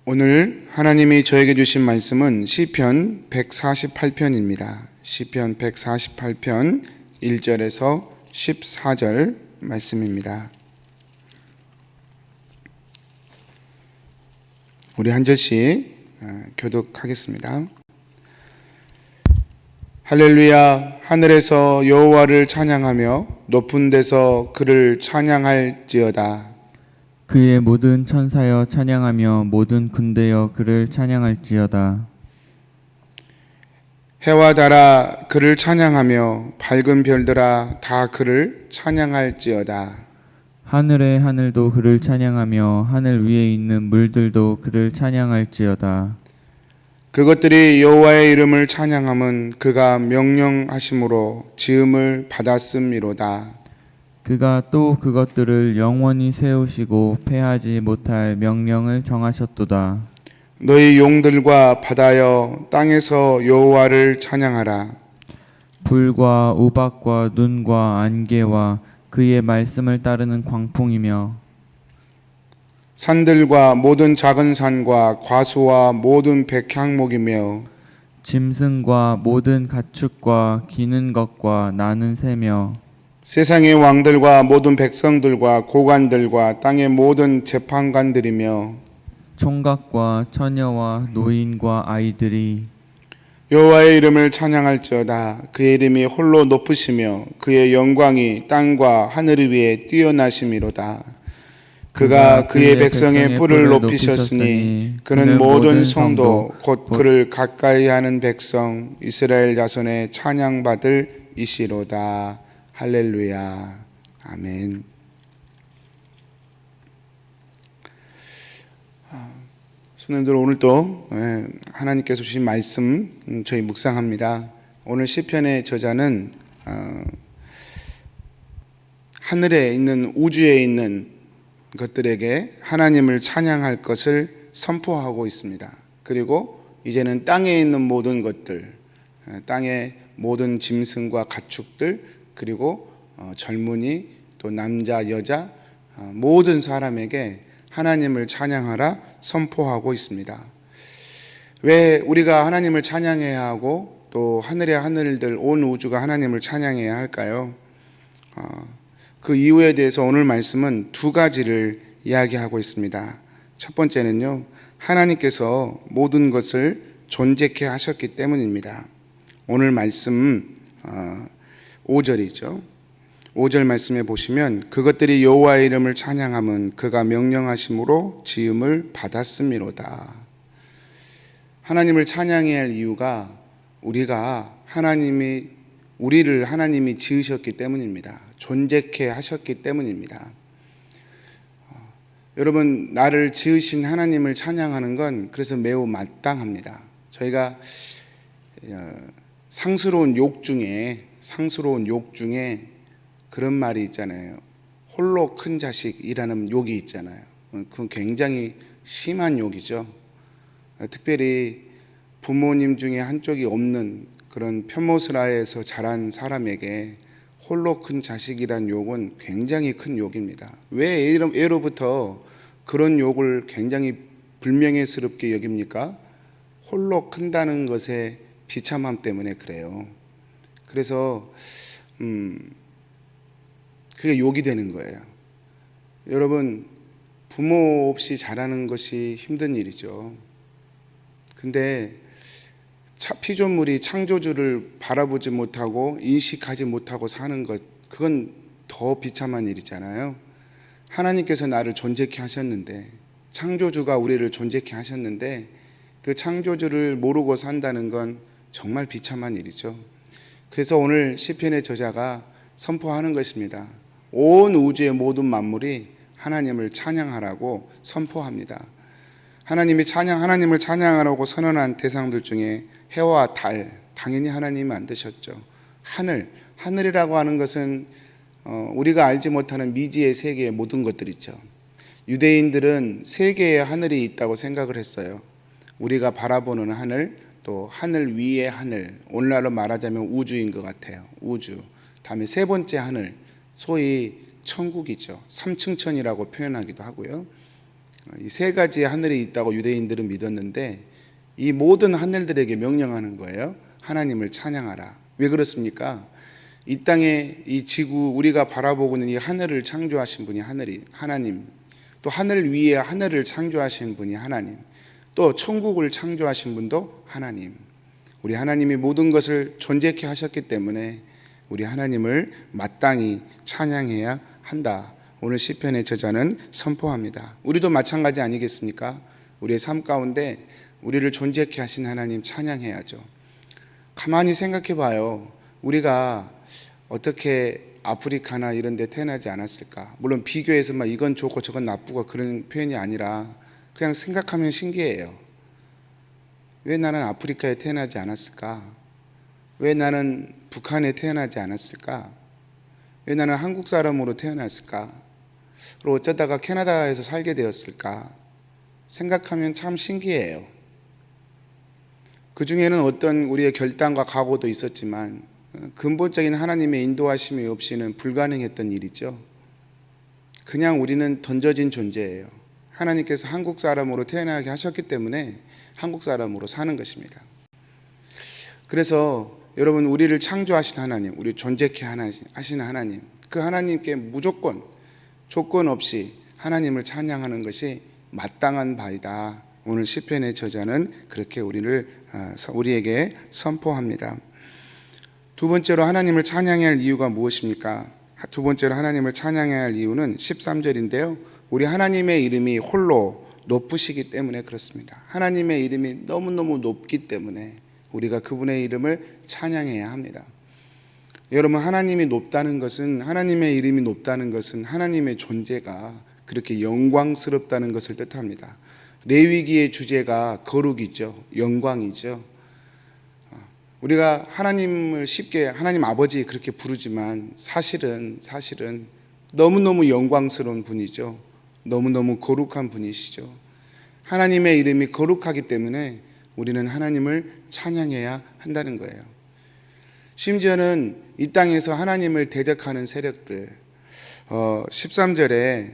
오늘 하나님이 저에게 주신 말씀은 시편 148편입니다. 시편 148편 1절에서 14절 말씀입니다. 우리 한 절씩 교독하겠습니다. 할렐루야, 하늘에서 여호와를 찬양하며 높은 데서 그를 찬양할지어다. 그의 모든 천사여 찬양하며 모든 군대여 그를 찬양할지어다. 해와 달아 그를 찬양하며 밝은 별들아 다 그를 찬양할지어다. 하늘의 하늘도 그를 찬양하며 하늘 위에 있는 물들도 그를 찬양할지어다. 그것들이 여호와의 이름을 찬양함은 그가 명령하심으로 지음을 받았음이로다. 그가 또 그것들을 영원히 세우시고 패하지 못할 명령을 정하셨도다. 너희 용들과 바다여 땅에서 여호와를 찬양하라. 불과 우박과 눈과 안개와 그의 말씀을 따르는 광풍이며 산들과 모든 작은 산과 과수와 모든 백향목이며 짐승과 모든 가축과 기는 것과 나는 새며 세상의 왕들과 모든 백성들과 고관들과 땅의 모든 재판관들이며 총각과 처녀와 노인과 아이들이 여호와의 이름을 찬양할지어다. 그의 이름이 홀로 높으시며 그의 영광이 땅과 하늘 위에 뛰어나심이로다. 그가 그의 백성의 뿔을 높이셨으니 그는 모든 성도 곧 그를 가까이 하는 백성 이스라엘 자손의 찬양받을 이시로다. 할렐루야. 아멘. 손님들, 오늘 또 하나님께서 주신 말씀 저희 묵상합니다. 오늘 시편의 저자는 하늘에 있는 우주에 있는 것들에게 하나님을 찬양할 것을 선포하고 있습니다. 그리고 이제는 땅에 있는 모든 것들, 땅의 모든 짐승과 가축들, 그리고 젊은이, 또 남자, 여자, 모든 사람에게 하나님을 찬양하라 선포하고 있습니다. 왜 우리가 하나님을 찬양해야 하고 또 하늘의 하늘들, 온 우주가 하나님을 찬양해야 할까요? 그 이유에 대해서 오늘 말씀은 두 가지를 이야기하고 있습니다. 첫 번째는요, 하나님께서 모든 것을 존재케 하셨기 때문입니다. 오늘 말씀 5절이죠. 5절 말씀에 보시면 그것들이 여호와의 이름을 찬양함은 그가 명령하심으로 지음을 받았음이로다. 하나님을 찬양해야 할 이유가 우리를 하나님이 지으셨기 때문입니다. 존재케 하셨기 때문입니다. 여러분, 나를 지으신 하나님을 찬양하는 건 그래서 매우 마땅합니다. 저희가 상스러운 욕 중에 그런 말이 있잖아요. 홀로 큰 자식이라는 욕이 있잖아요. 그건 굉장히 심한 욕이죠. 특별히 부모님 중에 한쪽이 없는 그런 편모스라에서 자란 사람에게 홀로 큰 자식이란 욕은 굉장히 큰 욕입니다. 왜 예로부터 그런 욕을 굉장히 불명예스럽게 여깁니까? 홀로 큰다는 것의 비참함 때문에 그래요. 그래서 그게 욕이 되는 거예요. 여러분, 부모 없이 자라는 것이 힘든 일이죠. 근데 피조물이 창조주를 바라보지 못하고 인식하지 못하고 사는 것, 그건 더 비참한 일이잖아요. 하나님께서 나를 존재케 하셨는데, 창조주가 우리를 존재케 하셨는데 그 창조주를 모르고 산다는 건 정말 비참한 일이죠. 그래서 오늘 시편의 저자가 선포하는 것입니다. 온 우주의 모든 만물이 하나님을 찬양하라고 선포합니다. 하나님을 찬양하라고 선언한 대상들 중에 해와 달, 당연히 하나님이 만드셨죠. 하늘이라고 하는 것은 우리가 알지 못하는 미지의 세계의 모든 것들이죠. 유대인들은 세 개의 하늘이 있다고 생각을 했어요. 우리가 바라보는 하늘, 또 하늘 위의 하늘, 오늘날로 말하자면 우주인 것 같아요. 우주. 다음에 세 번째 하늘, 소위 천국이죠. 삼층천이라고 표현하기도 하고요. 이 세 가지의 하늘이 있다고 유대인들은 믿었는데 이 모든 하늘들에게 명령하는 거예요. 하나님을 찬양하라. 왜 그렇습니까? 이 땅에 이 지구 우리가 바라보고 있는 이 하늘을 창조하신 분이 하나님, 또 하늘 위에 하늘을 창조하신 분이 하나님, 또 천국을 창조하신 분도 하나님. 우리 하나님이 모든 것을 존재케 하셨기 때문에 우리 하나님을 마땅히 찬양해야 한다. 오늘 시편의 저자는 선포합니다. 우리도 마찬가지 아니겠습니까? 우리의 삶 가운데 우리를 존재케 하신 하나님 찬양해야죠. 가만히 생각해 봐요. 우리가 어떻게 아프리카나 이런 데 태어나지 않았을까? 물론 비교해서 막 이건 좋고 저건 나쁘고 그런 표현이 아니라 그냥 생각하면 신기해요. 왜 나는 아프리카에 태어나지 않았을까? 왜 나는 북한에 태어나지 않았을까? 왜 나는 한국 사람으로 태어났을까? 그리고 어쩌다가 캐나다에서 살게 되었을까? 생각하면 참 신기해요. 그 중에는 어떤 우리의 결단과 각오도 있었지만 근본적인 하나님의 인도하심이 없이는 불가능했던 일이죠. 그냥 우리는 던져진 존재예요. 하나님께서 한국 사람으로 태어나게 하셨기 때문에 한국 사람으로 사는 것입니다. 그래서 여러분, 우리를 창조하신 하나님, 우리 존재케 하신 하나님, 그 하나님께 무조건 조건 없이 하나님을 찬양하는 것이 마땅한 바이다. 오늘 시편의 저자는 그렇게 우리에게 선포합니다. 두 번째로 하나님을 찬양해야 할 이유가 무엇입니까? 두 번째로 하나님을 찬양해야 할 이유는 13절인데요. 우리 하나님의 이름이 홀로 높으시기 때문에 그렇습니다. 하나님의 이름이 너무너무 높기 때문에 우리가 그분의 이름을 찬양해야 합니다. 여러분, 하나님이 높다는 것은, 하나님의 이름이 높다는 것은 하나님의 존재가 그렇게 영광스럽다는 것을 뜻합니다. 레위기의 주제가 거룩이죠. 영광이죠. 우리가 하나님을 쉽게 하나님 아버지 그렇게 부르지만 사실은 너무너무 영광스러운 분이죠. 너무너무 거룩한 분이시죠. 하나님의 이름이 거룩하기 때문에 우리는 하나님을 찬양해야 한다는 거예요. 심지어는 이 땅에서 하나님을 대적하는 세력들, 13절에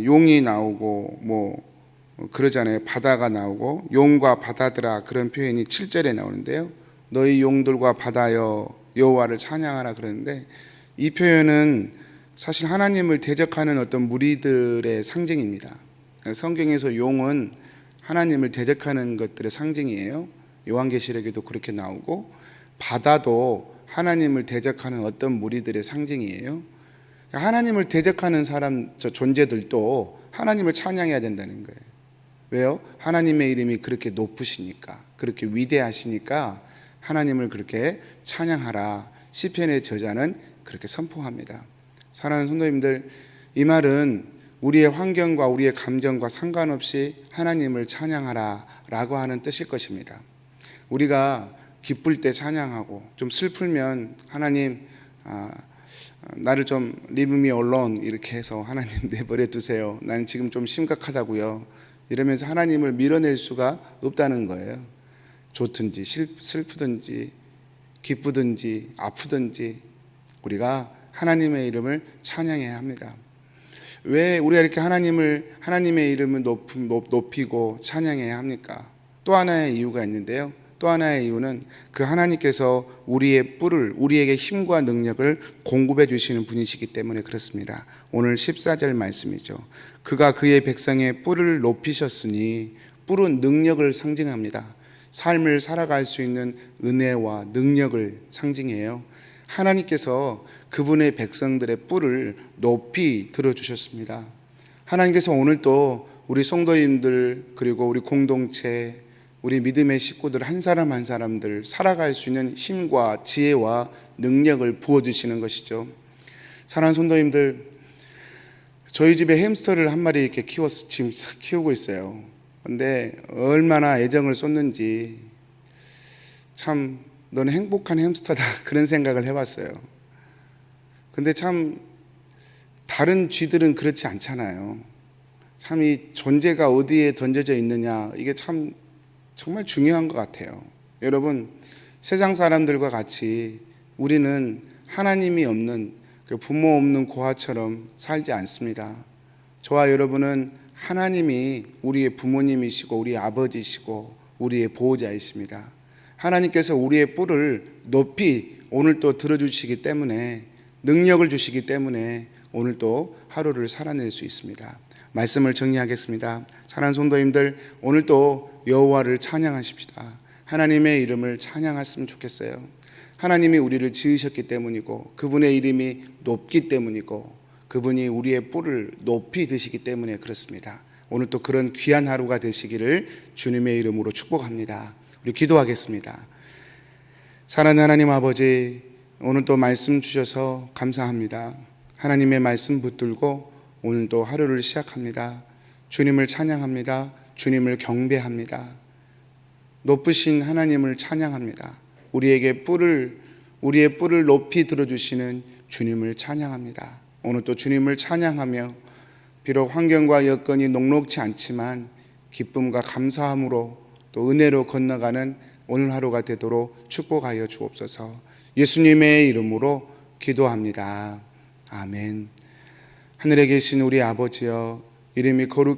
용이 나오고 그러잖아요. 바다가 나오고 용과 바다들아, 그런 표현이 7절에 나오는데요. 너희 용들과 바다여 여호와를 찬양하라 그러는데, 이 표현은 사실 하나님을 대적하는 어떤 무리들의 상징입니다. 성경에서 용은 하나님을 대적하는 것들의 상징이에요. 요한계시록에도 그렇게 나오고, 바다도 하나님을 대적하는 어떤 무리들의 상징이에요. 하나님을 대적하는 존재들도 하나님을 찬양해야 된다는 거예요. 왜요? 하나님의 이름이 그렇게 높으시니까, 그렇게 위대하시니까 하나님을 그렇게 찬양하라. 시편의 저자는 그렇게 선포합니다. 사랑하는 성도님들, 이 말은 우리의 환경과 우리의 감정과 상관없이 하나님을 찬양하라 라고 하는 뜻일 것입니다. 우리가 기쁠 때 찬양하고, 좀 슬프면 하나님 나를 좀 leave me alone 이렇게 해서 하나님 내버려 두세요, 나는 지금 좀 심각하다고요, 이러면서 하나님을 밀어낼 수가 없다는 거예요. 좋든지 슬프든지 기쁘든지 아프든지 우리가 하나님의 이름을 찬양해야 합니다. 왜 우리가 이렇게 하나님의 이름을 높이고 찬양해야 합니까? 또 하나의 이유가 있는데요. 또 하나의 이유는 그 하나님께서 우리의 뿔을, 우리에게 힘과 능력을 공급해 주시는 분이시기 때문에 그렇습니다. 오늘 14절 말씀이죠. 그가 그의 백성의 뿔을 높이셨으니, 뿔은 능력을 상징합니다. 삶을 살아갈 수 있는 은혜와 능력을 상징해요. 하나님께서 그분의 백성들의 뿔을 높이 들어주셨습니다. 하나님께서 오늘도 우리 성도님들, 그리고 우리 공동체, 우리 믿음의 식구들 한 사람 한 사람들 살아갈 수 있는 힘과 지혜와 능력을 부어주시는 것이죠. 사랑하는 성도님들, 저희 집에 햄스터를 한 마리 이렇게 지금 키우고 있어요. 근데 얼마나 애정을 쏟는지, 참 너는 행복한 햄스터다 그런 생각을 해봤어요. 근데 참 다른 쥐들은 그렇지 않잖아요. 참 이 존재가 어디에 던져져 있느냐, 이게 참 정말 중요한 것 같아요. 여러분, 세상 사람들과 같이 우리는 하나님이 없는, 부모 없는 고아처럼 살지 않습니다. 저와 여러분은 하나님이 우리의 부모님이시고 우리의 아버지시고 우리의 보호자이십니다. 하나님께서 우리의 뿔을 높이 오늘 또 들어주시기 때문에, 능력을 주시기 때문에 오늘 또 하루를 살아낼 수 있습니다. 말씀을 정리하겠습니다. 사랑하는 성도님들, 오늘 또 여호와를 찬양하십시다. 하나님의 이름을 찬양했으면 좋겠어요. 하나님이 우리를 지으셨기 때문이고 그분의 이름이 높기 때문이고 그분이 우리의 뿔을 높이 드시기 때문에 그렇습니다. 오늘 또 그런 귀한 하루가 되시기를 주님의 이름으로 축복합니다. 우리 기도하겠습니다. 사랑하는 하나님 아버지, 오늘 또 말씀 주셔서 감사합니다. 하나님의 말씀 붙들고 오늘 또 하루를 시작합니다. 주님을 찬양합니다. 주님을 경배합니다. 높으신 하나님을 찬양합니다. 우리의 뿔을 높이 들어주시는 주님을 찬양합니다. 오늘 또 주님을 찬양하며 비록 환경과 여건이 녹록지 않지만 기쁨과 감사함으로 또 은혜로 건너가는 오늘 하루가 되도록 축복하여 주옵소서. 예수님의 이름으로 기도합니다. 아멘. 하늘에 계신 우리 아버지여, 이름이 거룩